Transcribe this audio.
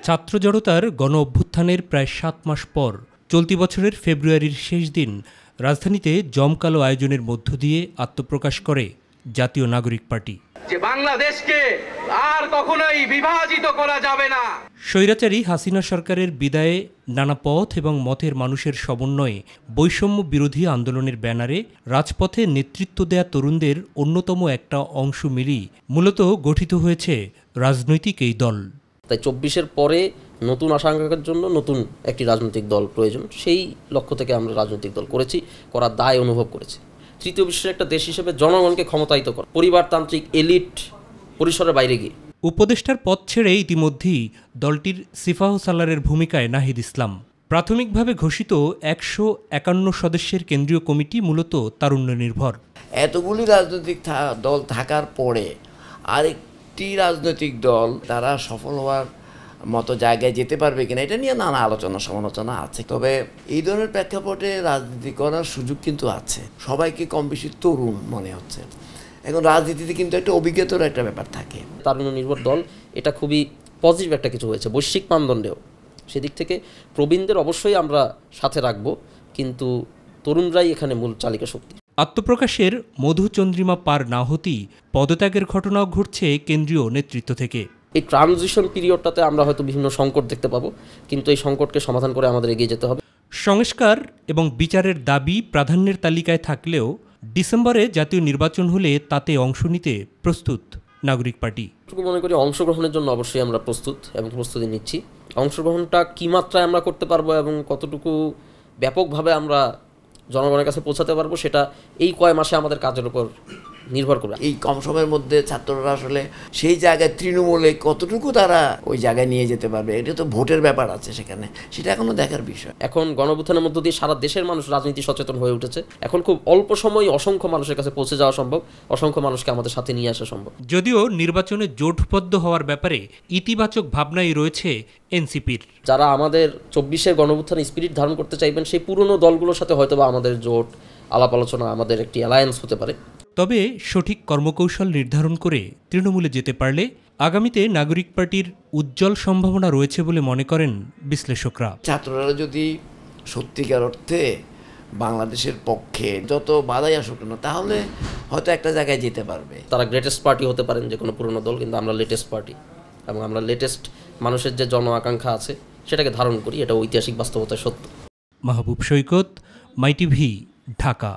ছাত্র জড়তার গণ অভ্যুত্থানের প্রায় ৭ মাস পর চলতি বছরের ফেব্রুয়ারির শেষ দিন রাজধানীতে জমকালো আয়োজনের মধ্য দিয়ে আত্মপ্রকাশ করে জাতীয় নাগরিক পার্টি। যে বাংলাদেশকে আর কখনোই বিভাজিত করা যাবে না। স্বৈরাচারী হাসিনা সরকারের বিদায়ে নানা পথ এবং মতের মানুষের সমন্বয়ে বৈষম্য বিরোধী আন্দোলনের ব্যানারে রাজপথে নেতৃত্ব দেয়া তরুণদের অন্যতম একটা অংশ মিলিয়ে মূলত গঠিত হয়েছে রাজনৈতিক এই দল। তাই ২৪-এর পরে নতুন আশা-আকাঙ্ক্ষার জন্য নতুন একটি রাজনৈতিক দল প্রয়োজন। সেই লক্ষ্য থেকে আমরা রাজনৈতিক দল করেছি, করার দায় অনুভব করেছি। তৃতীয় বিশ্বের একটা দেশ হিসেবে জনগণকে ক্ষমতায়িত করা, পরিবারতান্ত্রিক এলিট পরিসরের বাইরে গিয়ে। উপদেষ্টার পদ ছেড়ে ইতিমধ্যেই দলটির সিফাহ সালারের ভূমিকায় নাহিদ ইসলাম। প্রাথমিকভাবে ঘোষিত ১৫১ সদস্যের কেন্দ্রীয় কমিটি মূলত তারুণ্য নির্ভর। এতগুলি রাজনৈতিক দল থাকার পরে আরেকটি রাজনৈতিক দল তারা সফল হওয়ার মতো জায়গায় যেতে পারবে কিনা এটা নিয়ে নানা আলোচনা সমালোচনা আছে। তবে এই ধরনের প্রেক্ষাপটে রাজনীতি করার সুযোগ কিন্তু আছে। সবাইকে কম বেশি তরুণ মনে হচ্ছে। এখন রাজনীতিতে কিন্তু একটা অভিজ্ঞতার একটা ব্যাপার থাকে। তারুণ্য নির্ভর দল এটা খুবই পজিটিভ একটা কিছু হয়েছে বৈশ্বিক মানদণ্ডেও। সেদিক থেকে প্রবীণদের অবশ্যই আমরা সাথে রাখব, কিন্তু তরুণরাই এখানে মূল চালিকা শক্তি। আত্মপ্রকাশের মধুচন্দ্রিমা পার না হতেই পদত্যাগের ঘটনাও ঘটছে কেন্দ্রীয় নেতৃত্ব থেকে। এই ট্রানজিশন পিরিয়ডটাতে আমরা হয়তো বিভিন্ন সংকট দেখতে পাবো, কিন্তু এই সংকটকে সমাধান করে আমাদের এগিয়ে যেতে হবে। সংস্কার এবং বিচারের দাবি প্রাধান্যের তালিকায় থাকলেও ডিসেম্বরে জাতীয় নির্বাচন হলে তাতে অংশ নিতে প্রস্তুত নাগরিক পার্টি। মনে করি অংশগ্রহণের জন্য অবশ্যই আমরা প্রস্তুত এবং প্রস্তুতি নিচ্ছি। অংশগ্রহণটা কী মাত্রায় আমরা করতে পারবো এবং কতটুকু ব্যাপকভাবে আমরা জনগণের কাছে পৌঁছাতে পারবো সেটা এই কয় মাসে আমাদের কাজের উপর নির্ভর করে। এই কম সময়ের মধ্যে ছাত্ররা আসলে সেই জায়গায় তৃণমূলে কতটুকু তারা ওই জায়গায় নিয়ে যেতে পারবে, এটা তো ভোটের ব্যাপার আছে সেখানে, সেটা এখনো দেখার বিষয়। এখন গণঅভ্যুত্থানের মধ্য দিয়ে সারা দেশের মানুষ রাজনীতি সচেতন হয়ে উঠেছে। এখন খুব অল্প সময় অসংখ্য মানুষের কাছে পৌঁছে যাওয়া সম্ভব, অসংখ্য মানুষকে আমাদের সাথে নিয়ে আসা সম্ভব। যদিও নির্বাচনে জোটবদ্ধ হওয়ার ব্যাপারে ইতিবাচক ভাবনাই রয়েছে এনসিপির। যারা আমাদের ২৪-এর গণঅভ্যুত্থানের স্পিরিট ধারণ করতে চাইবেন সেই পুরনো দলগুলোর সাথে হয়তোবা আমাদের জোট আলাপ আলোচনা, আমাদের একটি অ্যালায়েন্স হতে পারে। তবে সঠিক কর্মকৌশল নির্ধারণ করে তৃণমূলে যেতে পারলে আগামীতে নাগরিক পার্টির উজ্জ্বল সম্ভাবনা রয়েছে বলে মনে করেন বিশ্লেষকরা। ছাত্ররা যদি সত্যিকার অর্থে বাংলাদেশের পক্ষে যত বাধাই আসুক না, তাহলে হয়তো একটা জায়গায় যেতে পারবে। তারা গ্রেটেস্ট পার্টি হতে পারেন যে কোনো পুরনো দল, কিন্তু আমরা লেটেস্ট পার্টি এবং আমরা লেটেস্ট মানুষের যে জন আকাঙ্ক্ষা আছে সেটাকে ধারণ করি। এটা ঐতিহাসিক বাস্তবতায় সত্য। মাহবুব সৈকত, মাই টিভি, ঢাকা।